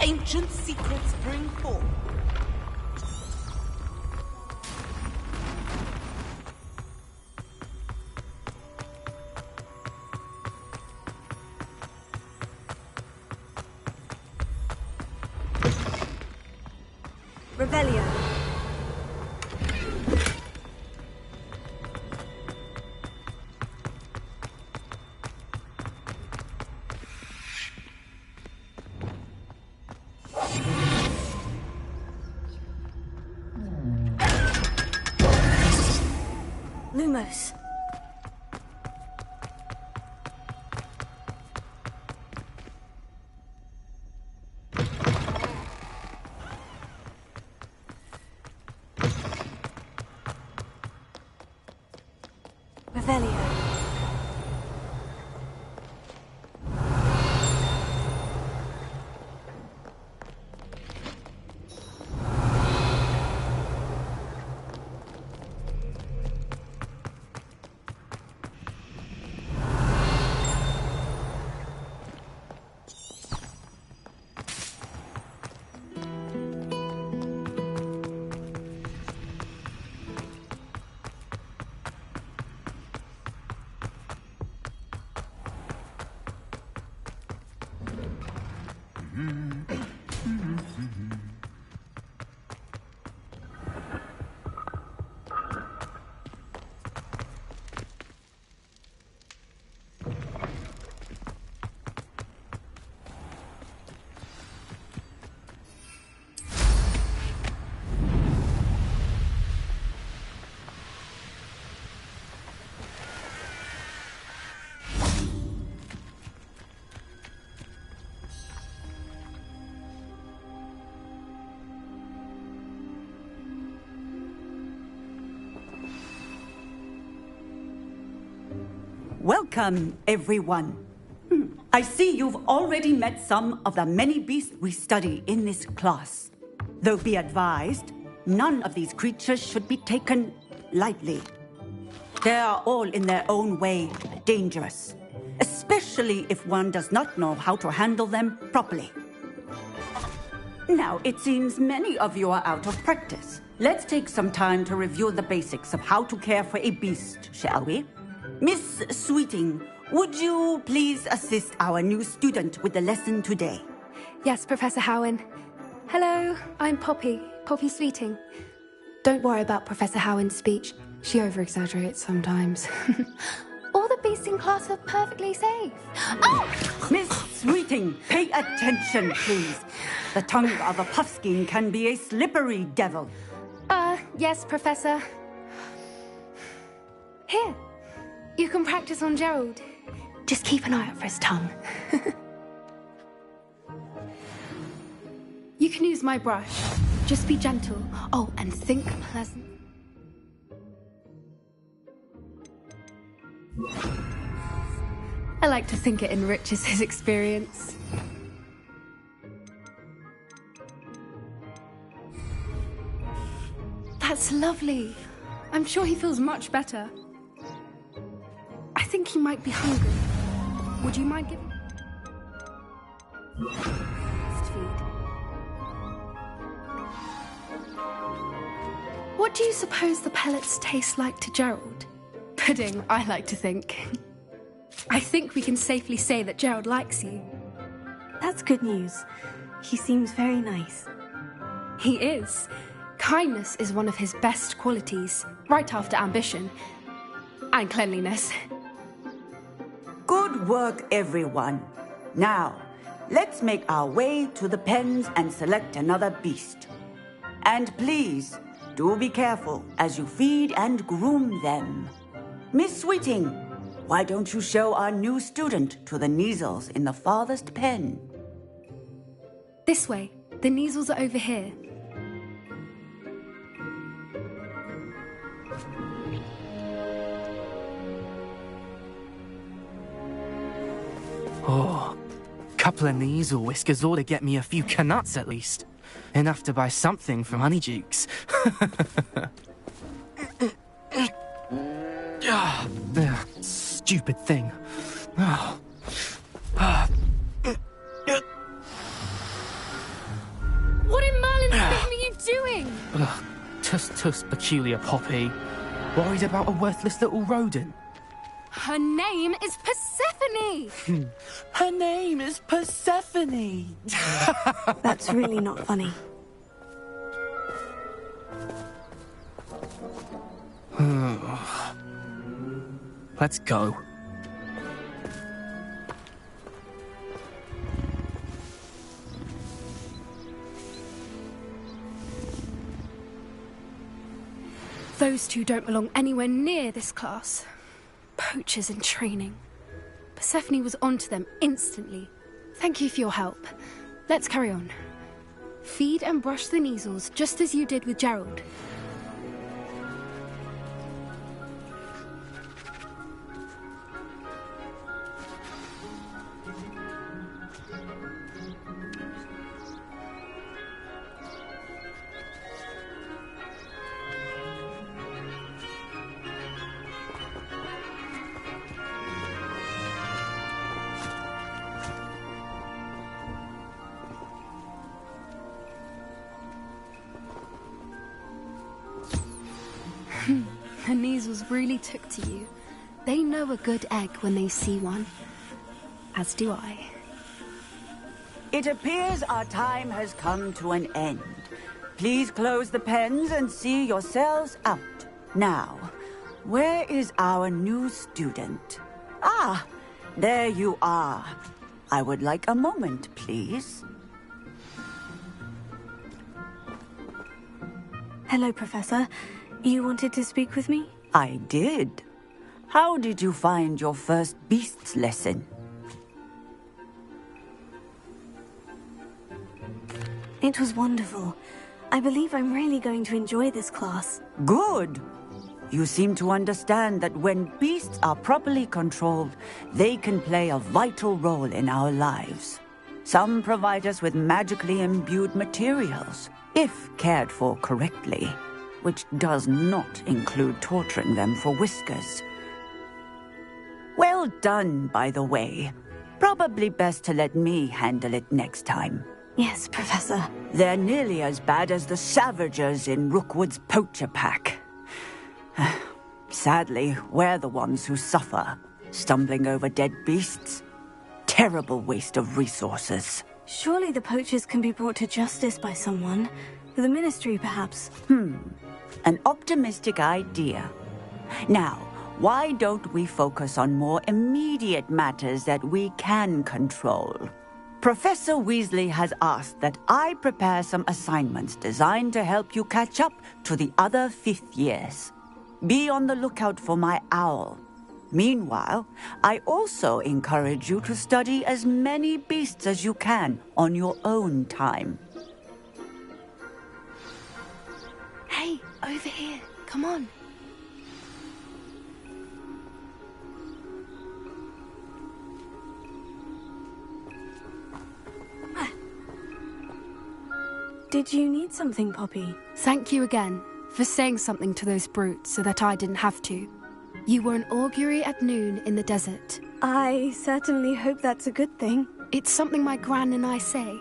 ancient secrets bring forth. Revelio. Lumos. Revelio. Welcome, everyone. I see you've already met some of the many beasts we study in this class. Though be advised, none of these creatures should be taken lightly. They are all in their own way dangerous, especially if one does not know how to handle them properly. Now, it seems many of you are out of practice. Let's take some time to review the basics of how to care for a beast, shall we? Miss Sweeting, would you please assist our new student with the lesson today? Yes, Professor Howen. Hello, I'm Poppy Sweeting. Don't worry about Professor Howen's speech. She over-exaggerates sometimes. All the beasts in class are perfectly safe. Oh! Miss Sweeting, pay attention, please. The tongue of a puffskein can be a slippery devil. Yes, Professor. Here, you can practice on Gerald. Just keep an eye out for his tongue. You can use my brush. Just be gentle. Oh, and think pleasant. I like to think it enriches his experience. That's lovely. I'm sure he feels much better. I think he might be hungry. Would you mind giving... feed? What do you suppose the pellets taste like to Gerald? Pudding, I like to think. I think we can safely say that Gerald likes you. That's good news. He seems very nice. He is. Kindness is one of his best qualities, right after ambition. And cleanliness. Good work, everyone. Now, let's make our way to the pens and select another beast. And please, do be careful as you feed and groom them. Miss Sweeting, why don't you show our new student to the Neasels in the farthest pen? This way. The Neasels are over here. Oh, couple of Neasel whiskers ought to get me a few canuts at least. Enough to buy something from Honeydukes. Stupid thing. Tuss, peculiar Poppy. Worried about a worthless little rodent? Her name is Persephone! Her name is Persephone! That's really not funny. Let's go. Those two don't belong anywhere near this class. Poachers in training. Persephone was onto them instantly. Thank you for your help. Let's carry on. Feed and brush the measles just as you did with Gerald. The measles really took to you. They know a good egg when they see one. As do I. It appears our time has come to an end. Please close the pens and see yourselves out. Now, where is our new student? Ah, there you are. I would like a moment, please. Hello, Professor. You wanted to speak with me? I did. How did you find your first beasts lesson? It was wonderful. I believe I'm really going to enjoy this class. Good. You seem to understand that when beasts are properly controlled, they can play a vital role in our lives. Some provide us with magically imbued materials, if cared for correctly, which does not include torturing them for whiskers. Well done, by the way. Probably best to let me handle it next time. Yes, Professor. They're nearly as bad as the Savagers in Rookwood's poacher pack. Sadly, we're the ones who suffer, stumbling over dead beasts. Terrible waste of resources. Surely the poachers can be brought to justice by someone. The Ministry, perhaps. An optimistic idea. Now, why don't we focus on more immediate matters that we can control? Professor Weasley has asked that I prepare some assignments designed to help you catch up to the other 5th years. Be on the lookout for my owl. Meanwhile, I also encourage you to study as many beasts as you can on your own time. Hey, over here. Come on. Did you need something, Poppy? Thank you again for saying something to those brutes so that I didn't have to. You were an augury at noon in the desert. I certainly hope that's a good thing. It's something my gran and I say.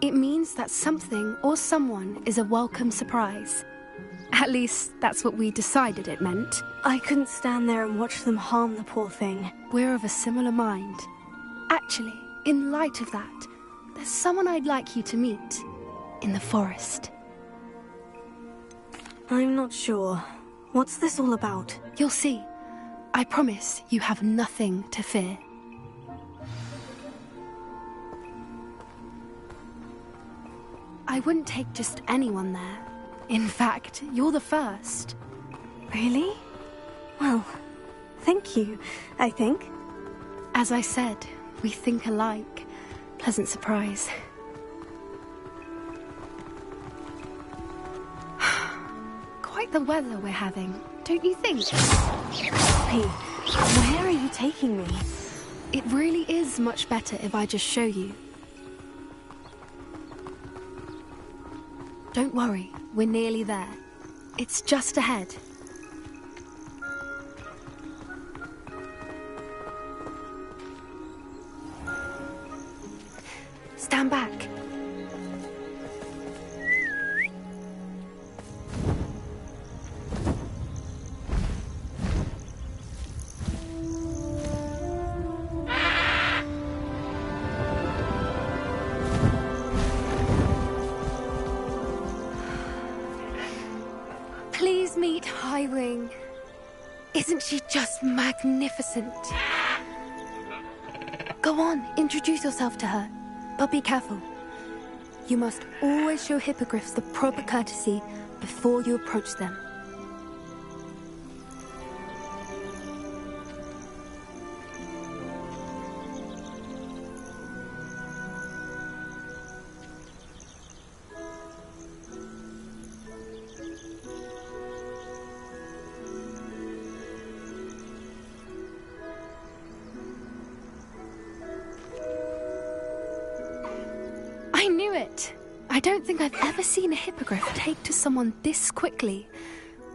It means that something or someone is a welcome surprise. At least, that's what we decided it meant. I couldn't stand there and watch them harm the poor thing. We're of a similar mind. Actually, in light of that, there's someone I'd like you to meet. In the forest. I'm not sure. What's this all about? You'll see. I promise you have nothing to fear. I wouldn't take just anyone there. In fact, you're the first. Really? Well, thank you, I think. As I said, we think alike. Pleasant surprise. Quite the weather we're having, don't you think? Poppy, where are you taking me? It really is much better if I just show you. Don't worry, we're nearly there. It's just ahead. Stand back. Isn't she just magnificent? Go on, introduce yourself to her. But be careful. You must always show hippogriffs the proper courtesy before you approach them. I knew it! I don't think I've ever seen a hippogriff take to someone this quickly.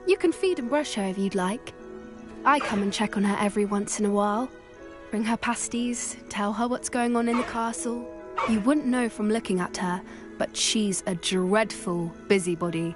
You can feed and brush her if you'd like. I come and check on her every once in a while. Bring her pasties, tell her what's going on in the castle. You wouldn't know from looking at her, but she's a dreadful busybody.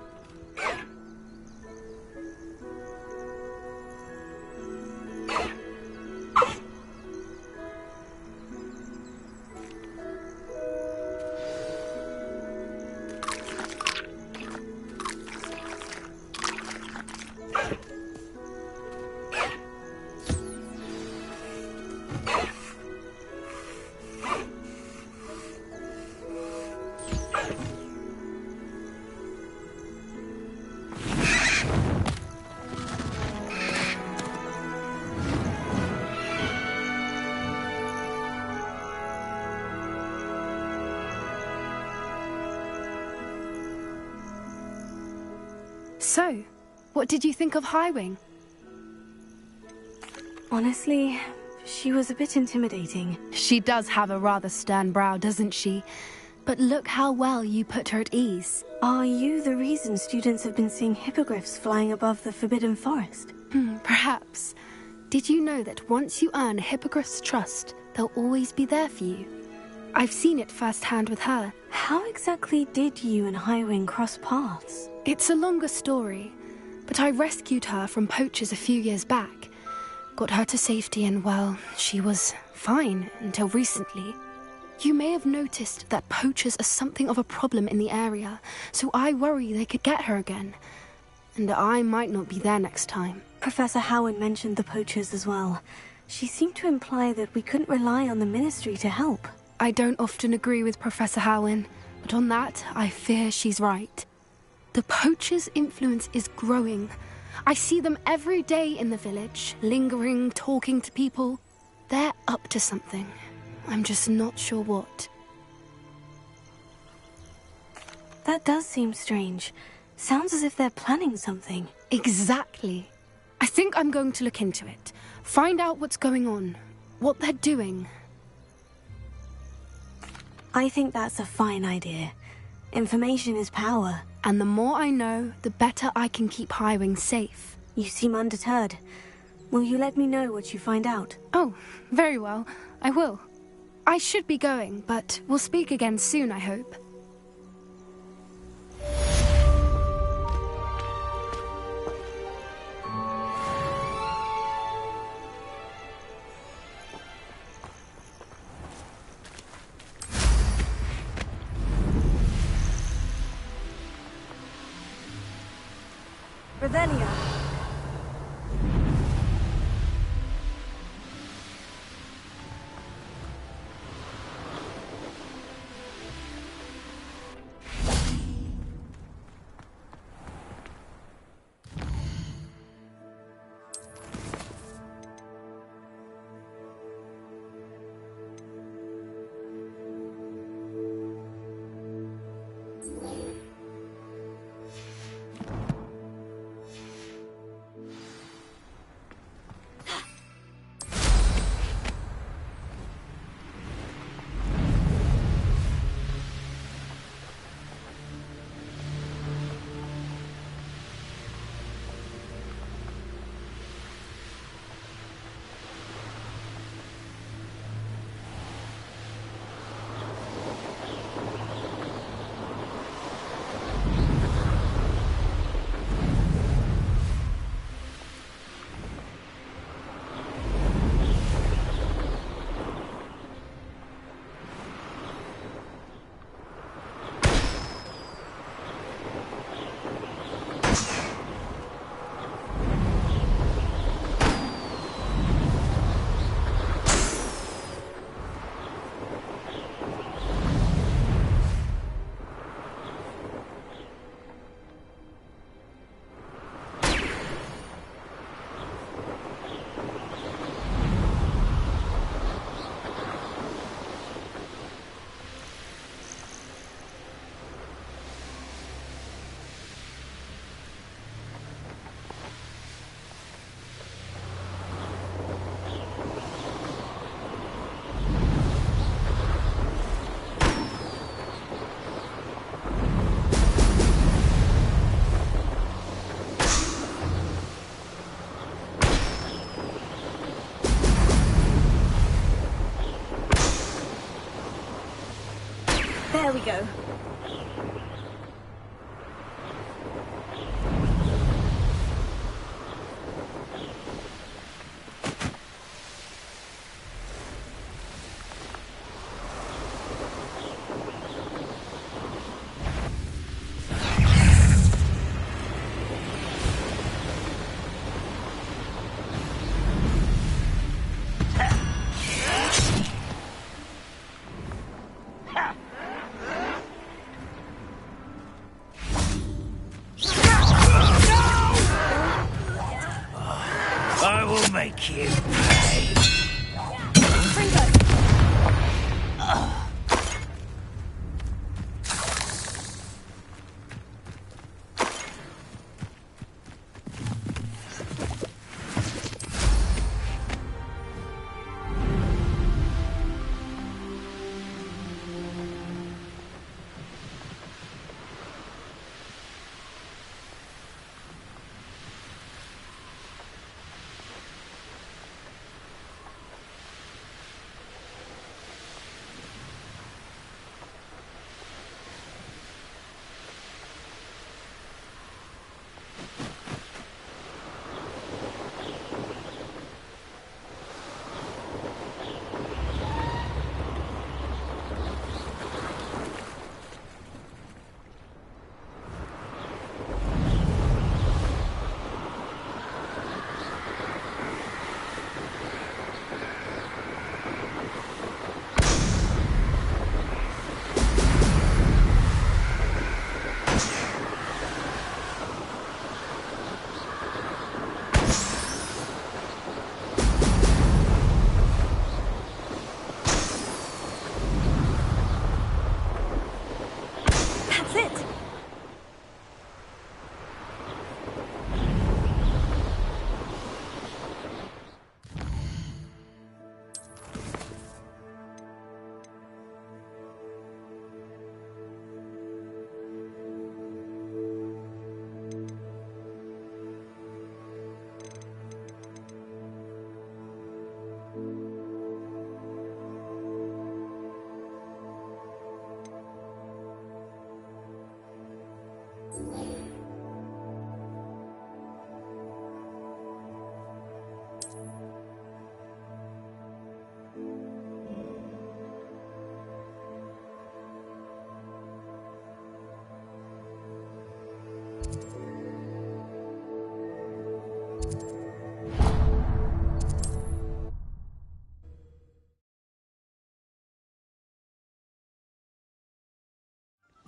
So, what did you think of Highwing? Honestly, she was a bit intimidating. She does have a rather stern brow, doesn't she? But look how well you put her at ease. Are you the reason students have been seeing hippogriffs flying above the Forbidden Forest? Perhaps. Did you know that once you earn a hippogriff's trust, they'll always be there for you? I've seen it firsthand with her. How exactly did you and Highwing cross paths? It's a longer story, but I rescued her from poachers a few years back. Got her to safety and, well, she was fine until recently. You may have noticed that poachers are something of a problem in the area, so I worry they could get her again. And I might not be there next time. Professor Howard mentioned the poachers as well. She seemed to imply that we couldn't rely on the Ministry to help. I don't often agree with Professor Howin, but on that, I fear she's right. The poachers' influence is growing. I see them every day in the village, lingering, talking to people. They're up to something. I'm just not sure what. That does seem strange. Sounds as if they're planning something. Exactly. I think I'm going to look into it. Find out what's going on, what they're doing. I think that's a fine idea. Information is power. And the more I know, the better I can keep Highwing safe. You seem undeterred. Will you let me know what you find out? Oh, very well. I will. I should be going, but we'll speak again soon, I hope. Revelio. There we go. I will make you pay.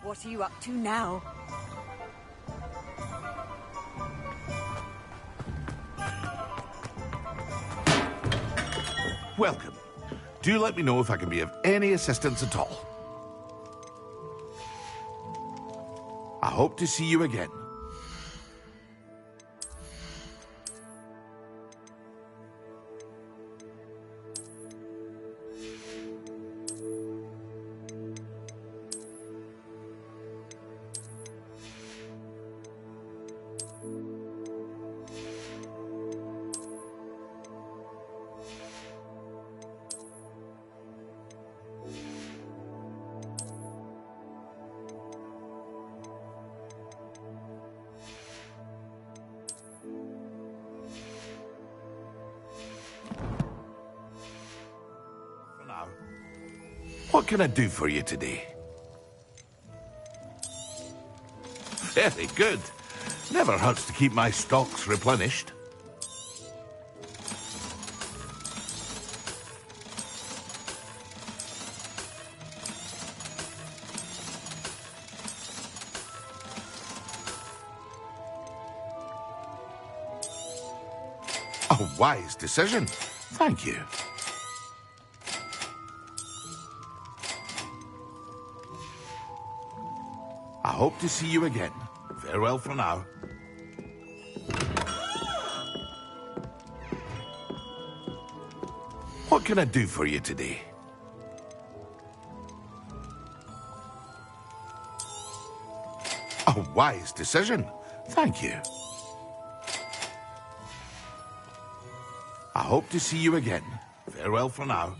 What are you up to now? Welcome. Do let me know if I can be of any assistance at all. I hope to see you again. What can I do for you today? Very good. Never hurts to keep my stocks replenished. A wise decision. Thank you. I hope to see you again. Farewell for now. What can I do for you today? A wise decision. Thank you. I hope to see you again. Farewell for now.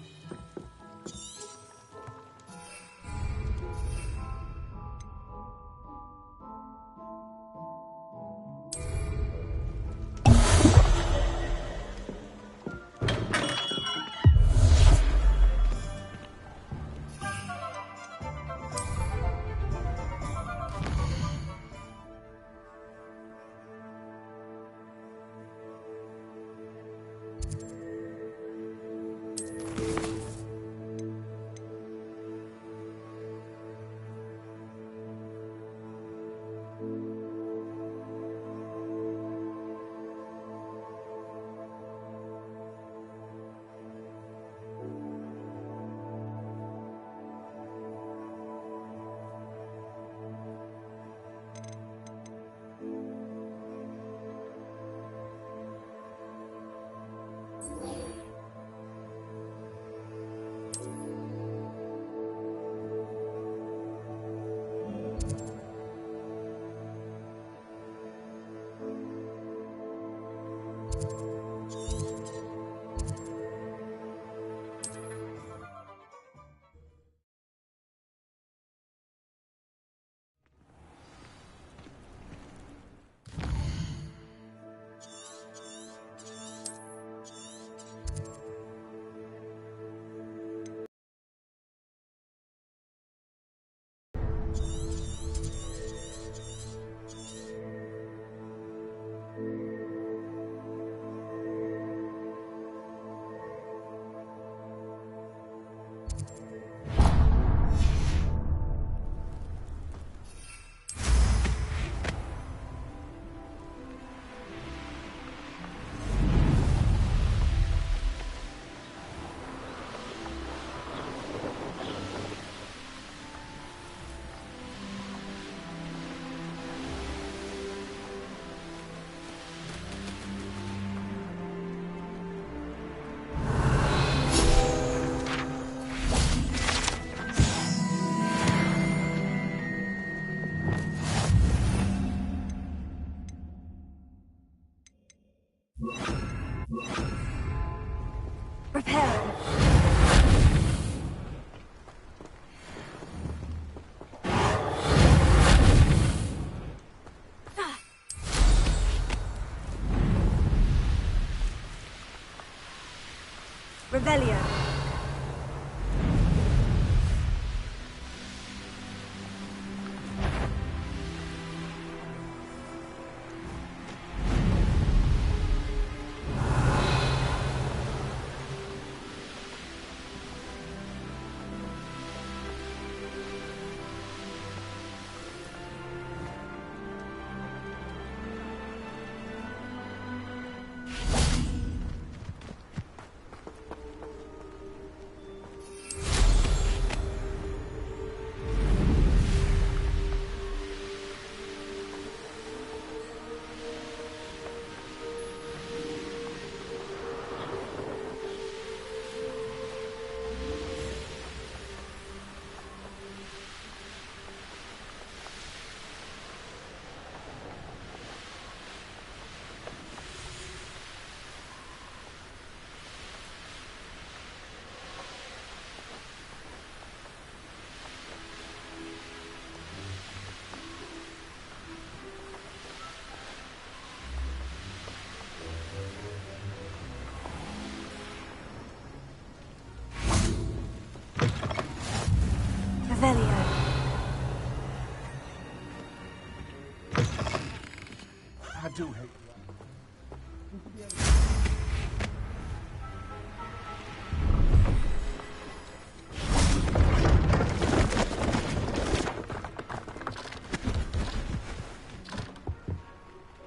do hate.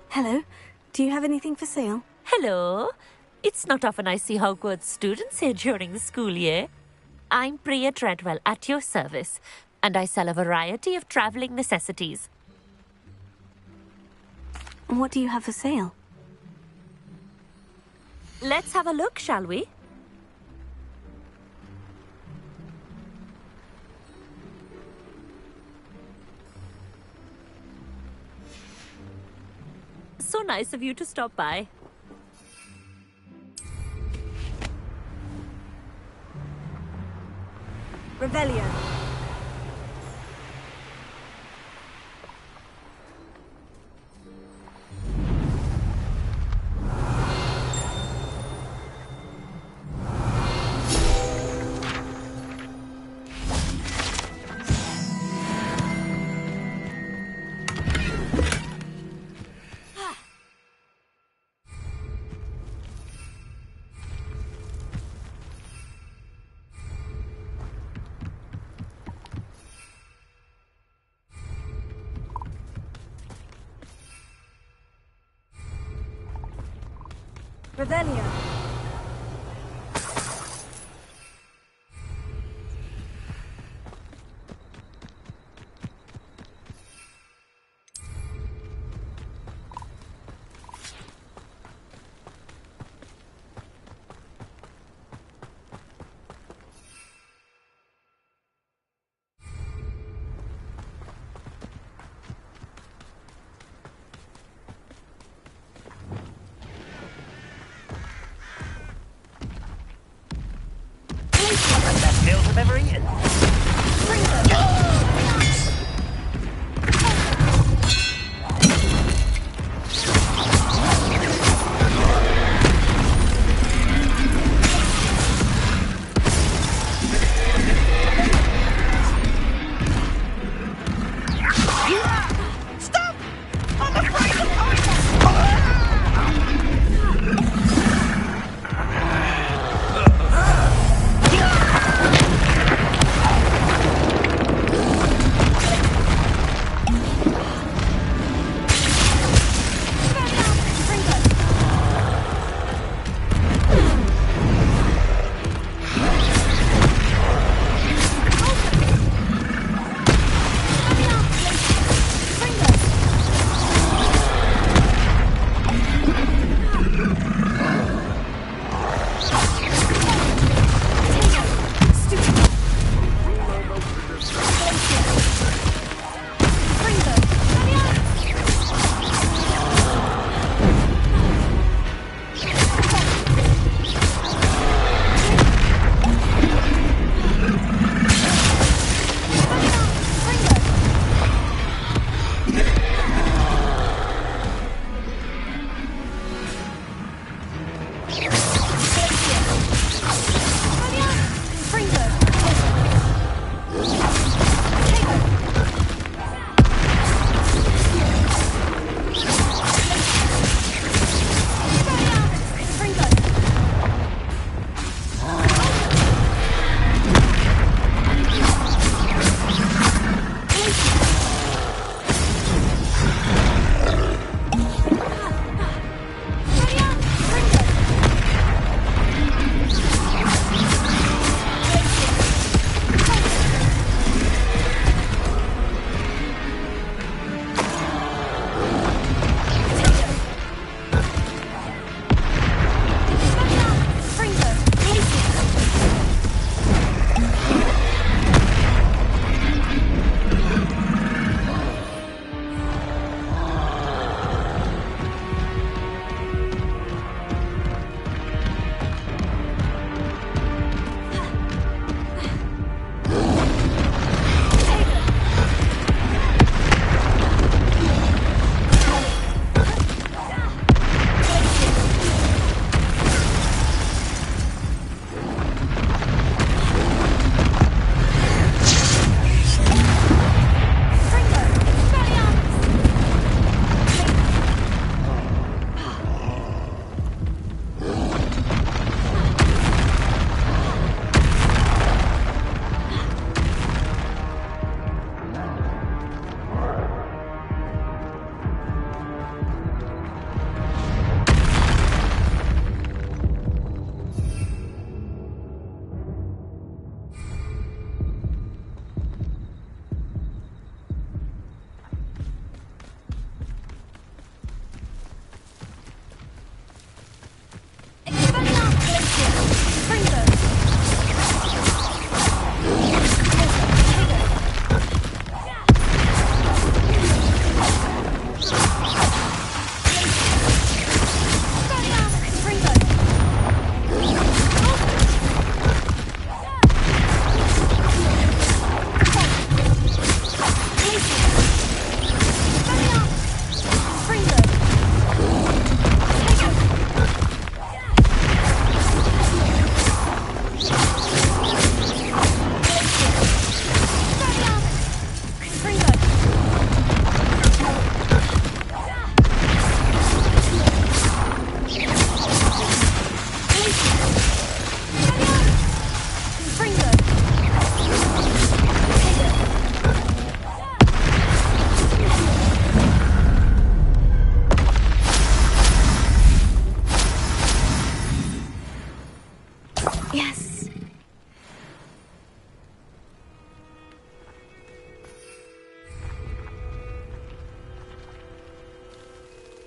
Hello. Do you have anything for sale? Hello. It's not often I see Hogwarts students here during the school year. I'm Priya Treadwell, at your service, and I sell a variety of traveling necessities. What do you have for sale? Let's have a look, shall we? So nice of you to stop by. Revelio. Revelio. Best meals I've ever eaten. Stop! I'm afraid of heights!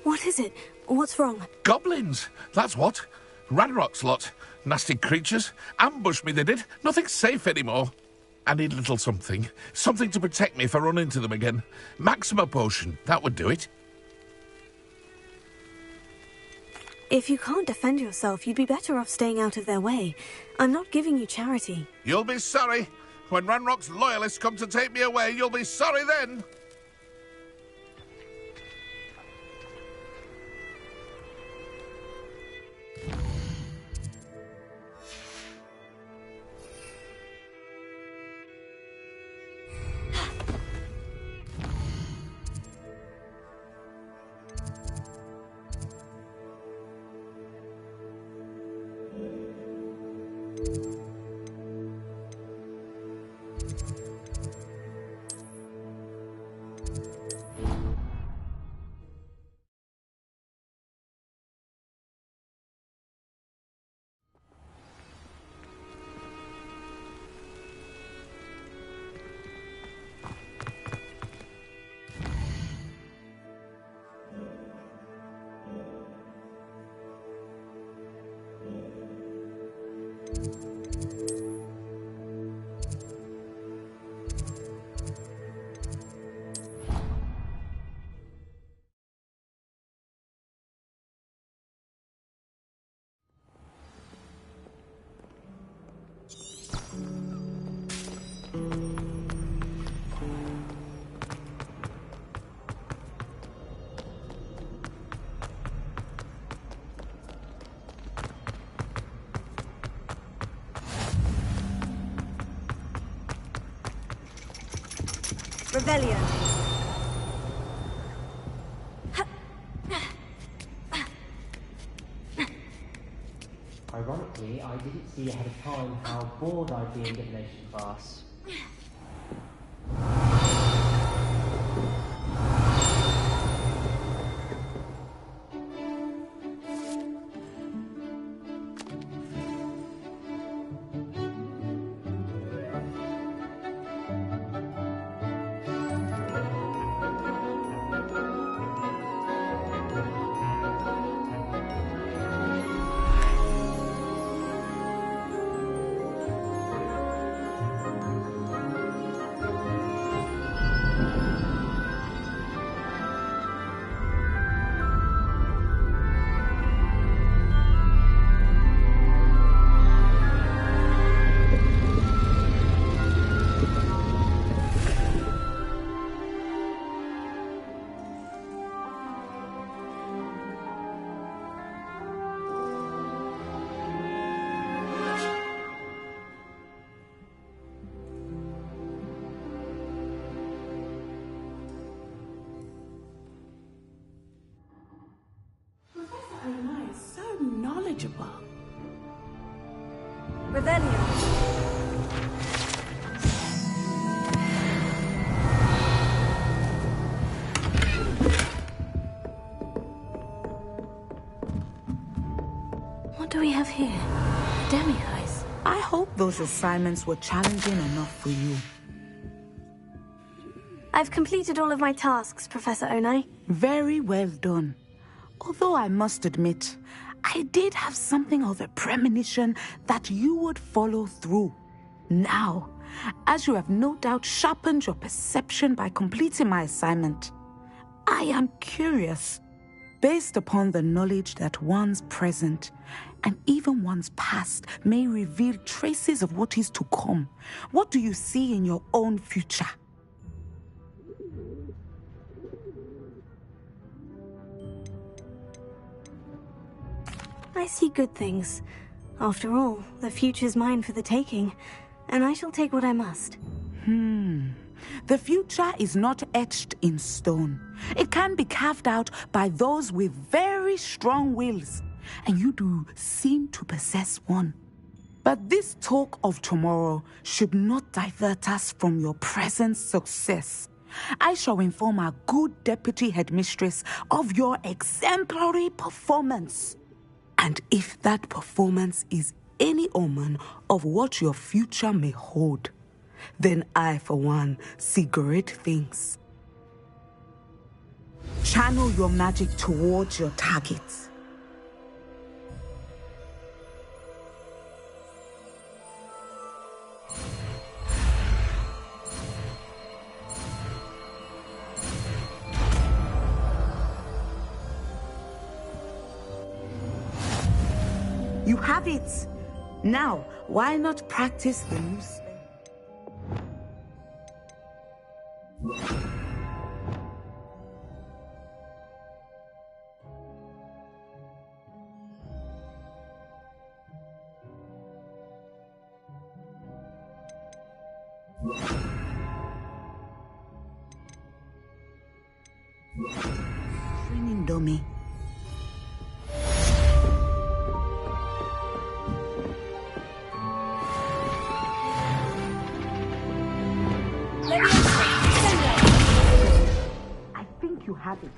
What is it? What's wrong? Goblins, that's what. Ranrock's lot. Nasty creatures. Ambushed me, they did. Nothing's safe anymore. I need a little something. Something to protect me if I run into them again. Maxima potion, that would do it. If you can't defend yourself, you'd be better off staying out of their way. I'm not giving you charity. You'll be sorry. When Ranrock's loyalists come to take me away, you'll be sorry then. Revelio. Ironically, I didn't see ahead of time how bored I'd be in divination class. knowledgeable. Revelio. What do we have here? Demi-eyes. I hope those assignments were challenging enough for you. I've completed all of my tasks, Professor Onai. Very well done. Although I must admit, I did have something of a premonition that you would follow through. Now, as you have no doubt sharpened your perception by completing my assignment, I am curious, based upon the knowledge that one's present and even one's past may reveal traces of what is to come. What do you see in your own future? I see good things. After all, the future's mine for the taking, and I shall take what I must. The future is not etched in stone. It can be carved out by those with very strong wills, and you do seem to possess one. But this talk of tomorrow should not divert us from your present success. I shall inform our good deputy headmistress of your exemplary performance. And if that performance is any omen of what your future may hold, then I, for one, see great things. Channel your magic towards your targets. You have it! Now, why not practice the new spell? Training dummy. I think you have it.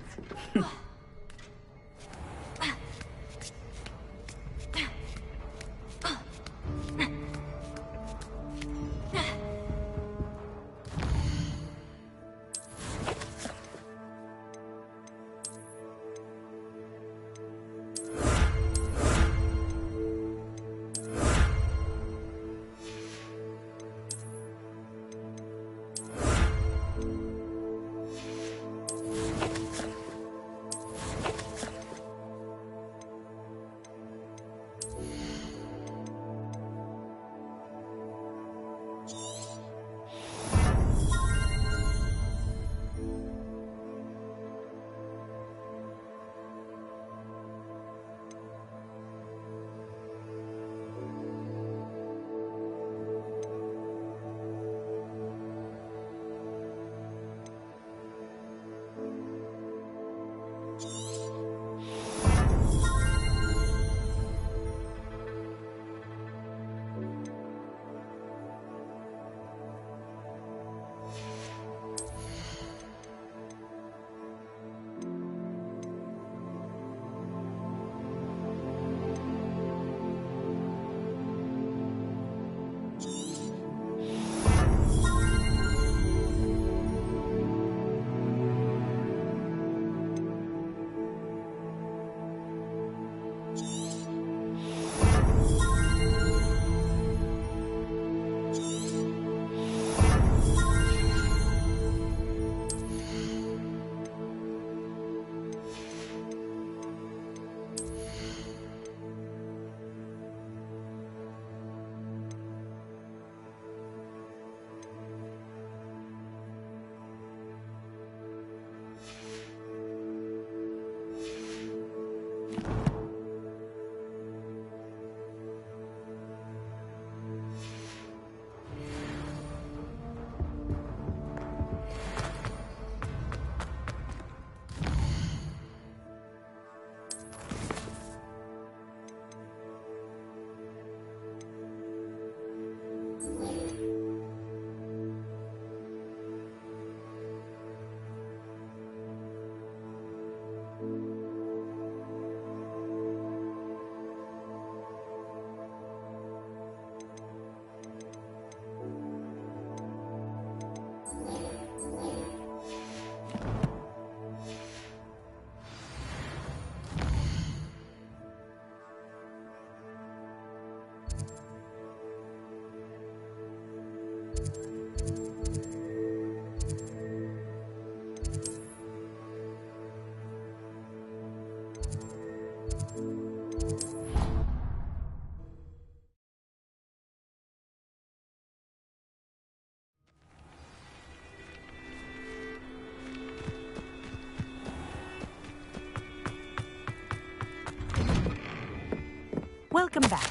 Welcome back.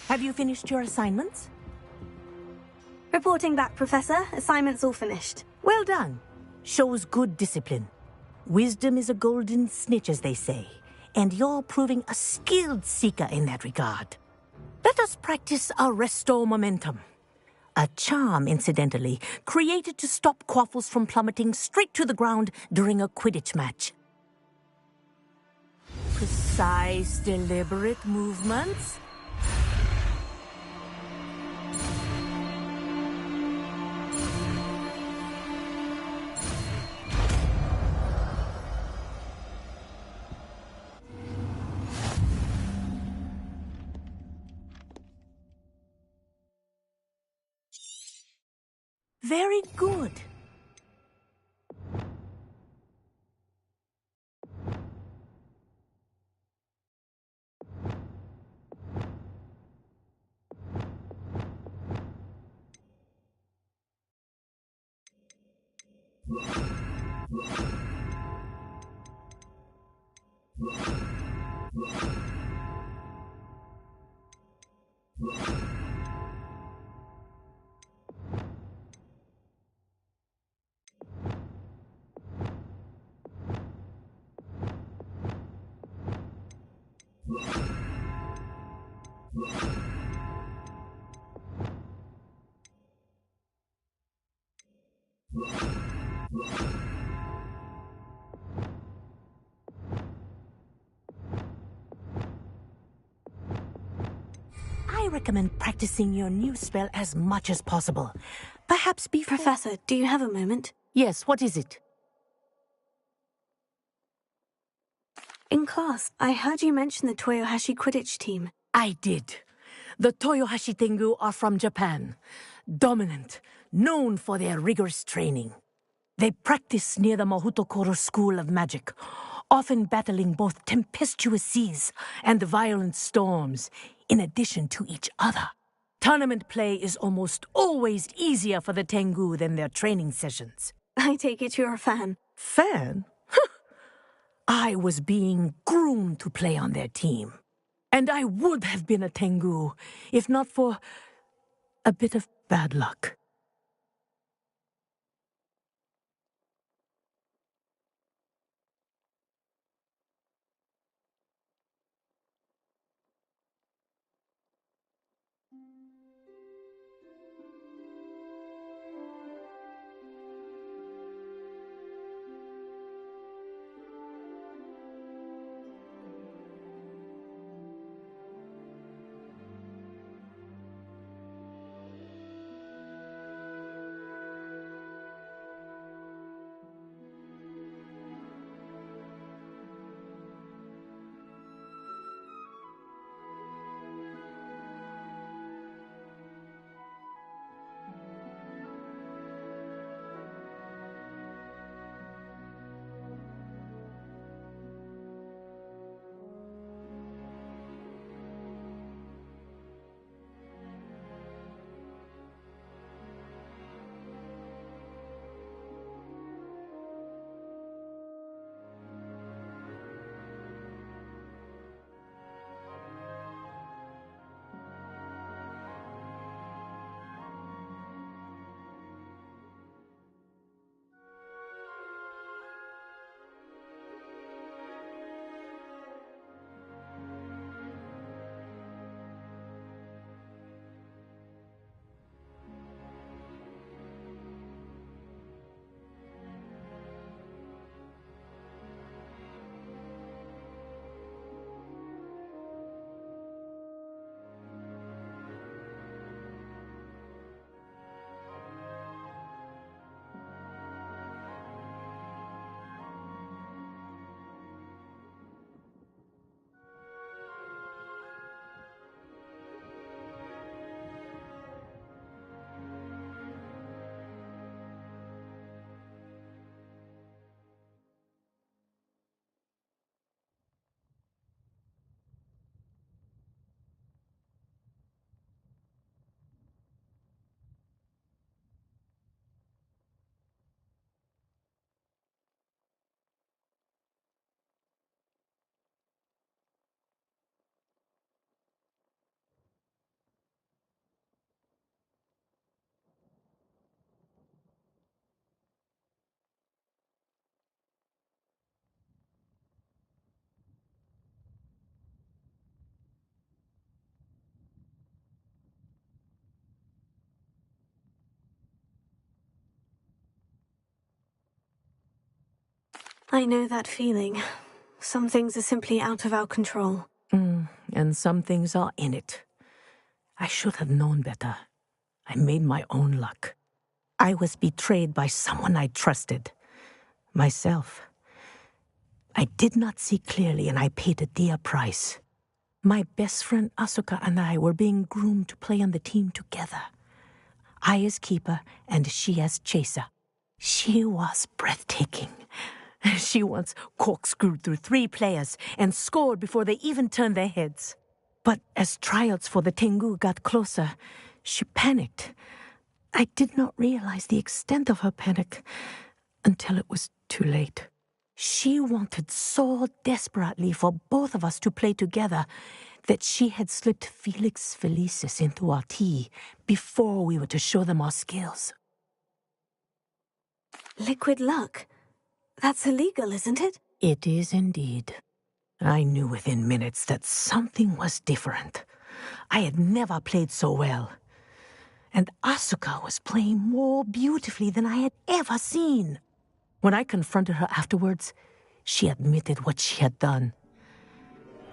Have you finished your assignments? Reporting back, Professor. Assignment's all finished. Well done. Shows good discipline. Wisdom is a golden snitch, as they say, and you're proving a skilled seeker in that regard. Let us practice our restore momentum. A charm, incidentally, created to stop quaffles from plummeting straight to the ground during a Quidditch match. Precise, deliberate movements. Very good. I recommend practicing your new spell as much as possible. Perhaps before... Professor, do you have a moment? Yes, what is it? In class, I heard you mention the Toyohashi Quidditch team. I did. The Toyohashi Tengu are from Japan. Dominant, known for their rigorous training. They practice near the Mahutokoro School of Magic, often battling both tempestuous seas and violent storms, in addition to each other. Tournament play is almost always easier for the Tengu than their training sessions. I take it you're a fan. Fan? I was being groomed to play on their team. And I would have been a Tengu, if not for a bit of bad luck. I know that feeling. Some things are simply out of our control. And some things are in it. I should have known better. I made my own luck. I was betrayed by someone I trusted. Myself. I did not see clearly, and I paid a dear price. My best friend Asuka and I were being groomed to play on the team together. I as keeper and she as chaser. She was breathtaking. She once corkscrewed through 3 players and scored before they even turned their heads. But as tryouts for the Tengu got closer, she panicked. I did not realize the extent of her panic until it was too late. She wanted so desperately for both of us to play together that she had slipped Felix Felicis into our tea before we were to show them our skills. Liquid luck? That's illegal, isn't it? It is indeed. I knew within minutes that something was different. I had never played so well. And Asuka was playing more beautifully than I had ever seen. When I confronted her afterwards, she admitted what she had done.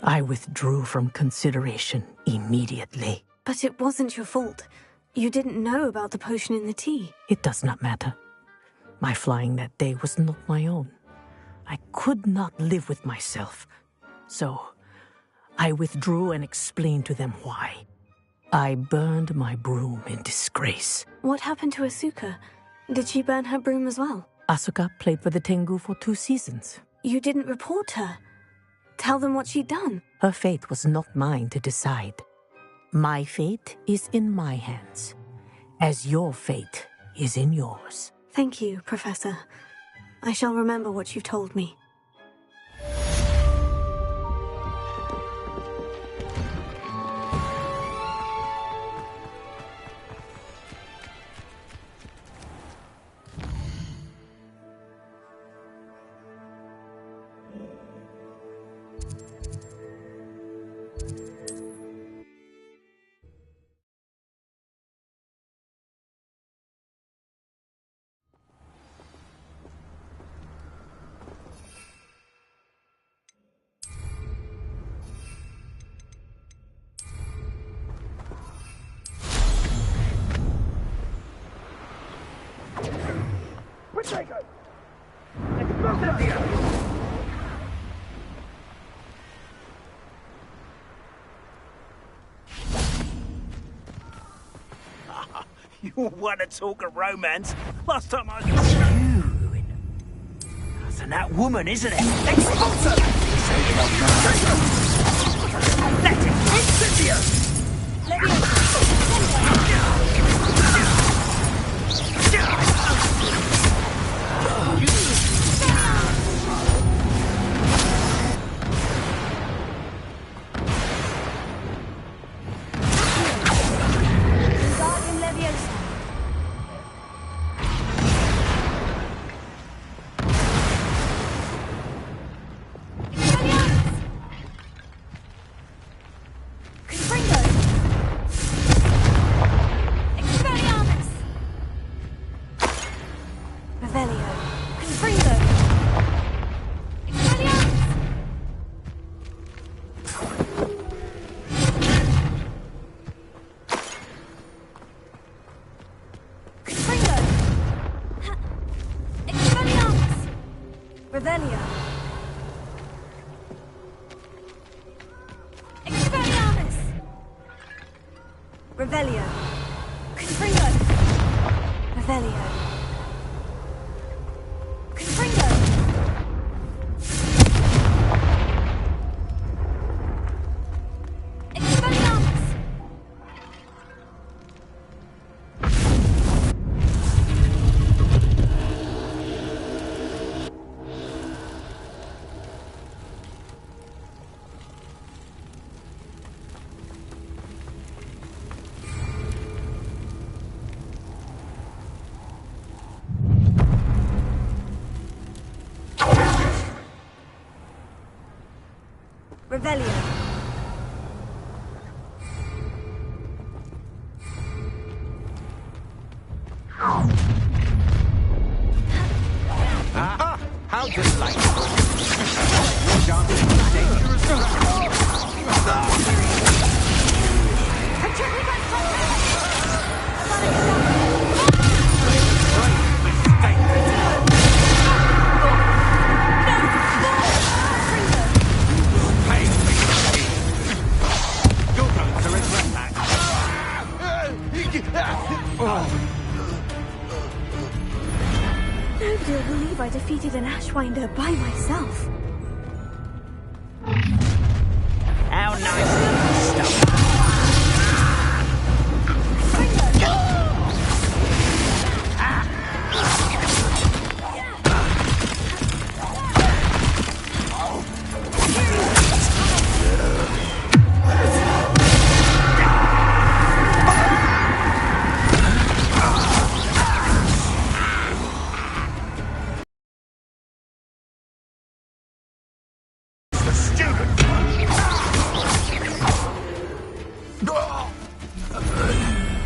I withdrew from consideration immediately. But it wasn't your fault. You didn't know about the potion in the tea. It does not matter. My flying that day was not my own. I could not live with myself. So, I withdrew and explained to them why. I burned my broom in disgrace. What happened to Asuka? Did she burn her broom as well? Asuka played for the Tengu for 2 seasons. You didn't report her. Tell them what she'd done. Her fate was not mine to decide. My fate is in my hands, as your fate is in yours. Thank you, Professor. I shall remember what you've told me. You want to talk of romance? Last time I saw you. That's that woman, isn't it? Expulse her! Let it! Incendio! Revelio. Confringo. Revelio. Confringo. Expelliarmus. Revelio. Ah, how delightful. Your dance is dangerous. You're going to regret that. Nobody'll believe I defeated an Ashwinder by myself. How nice stuff.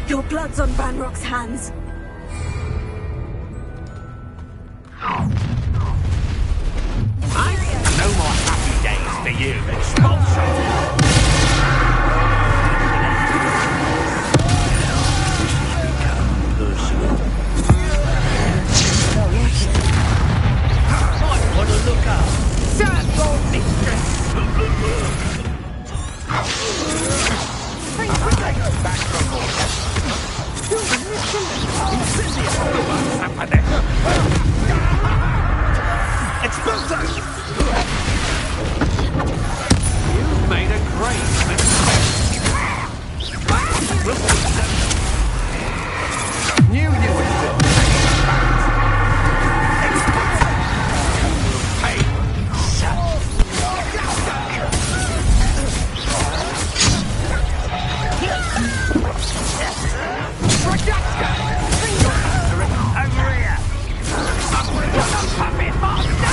Your blood's on Banrock's hands. No more happy days for you, expulsion. Might want to look up. Sad old mistress. Back from you made a great mistake. Knew you would still take the fact. Hey, over here. I'm puppet master.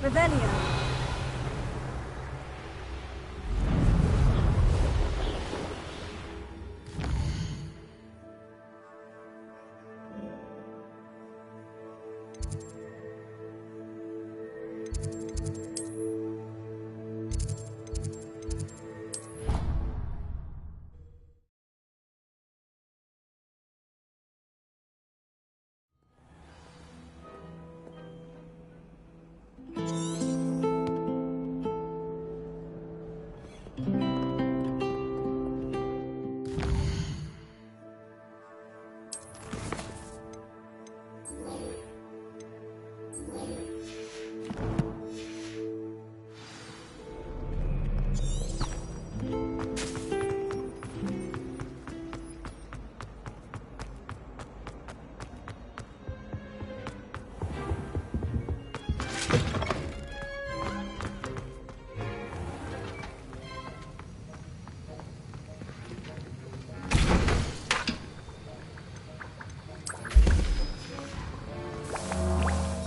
Revelio.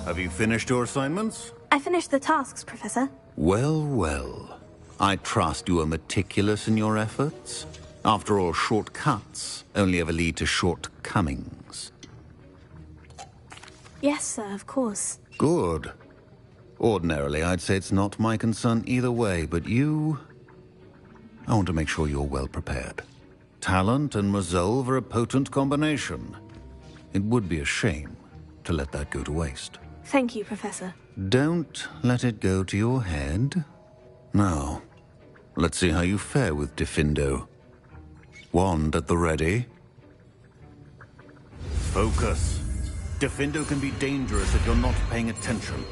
Have you finished your assignments? I finished the tasks, Professor. Well, well. I trust you are meticulous in your efforts. After all, shortcuts only ever lead to shortcomings. Yes, sir, of course. Good. Ordinarily, I'd say it's not my concern either way, but you... I want to make sure you're well prepared. Talent and resolve are a potent combination. It would be a shame to let that go to waste. Thank you, Professor. Don't let it go to your head. Now, let's see how you fare with Diffindo. Wand at the ready. Focus. Diffindo can be dangerous if you're not paying attention.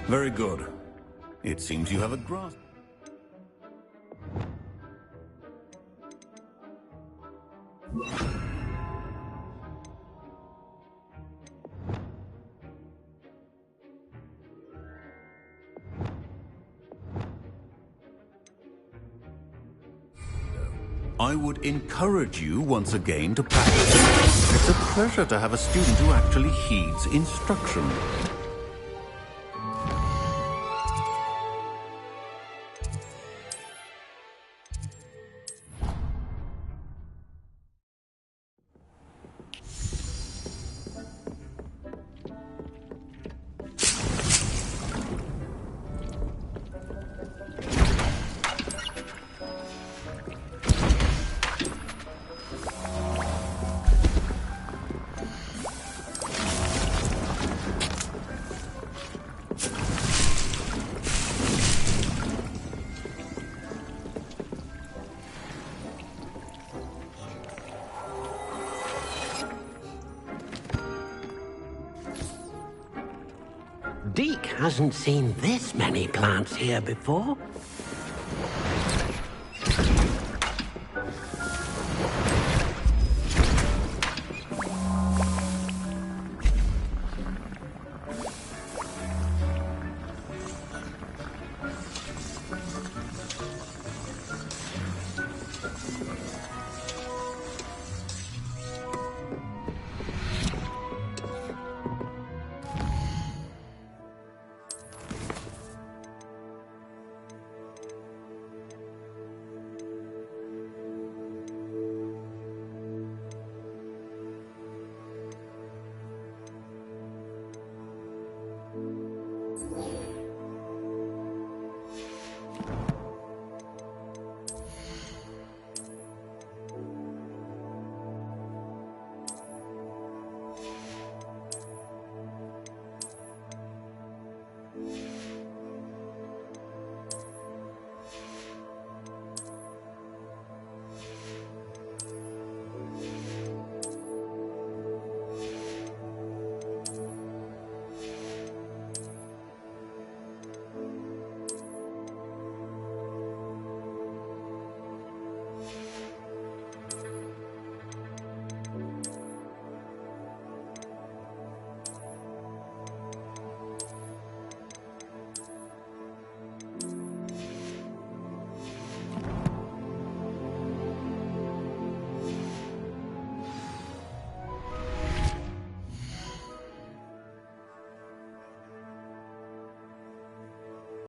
Very good. It seems you have a grasp. I would encourage you once again to practice. It's a pleasure to have a student who actually heeds instruction. Deke hasn't seen this many plants here before.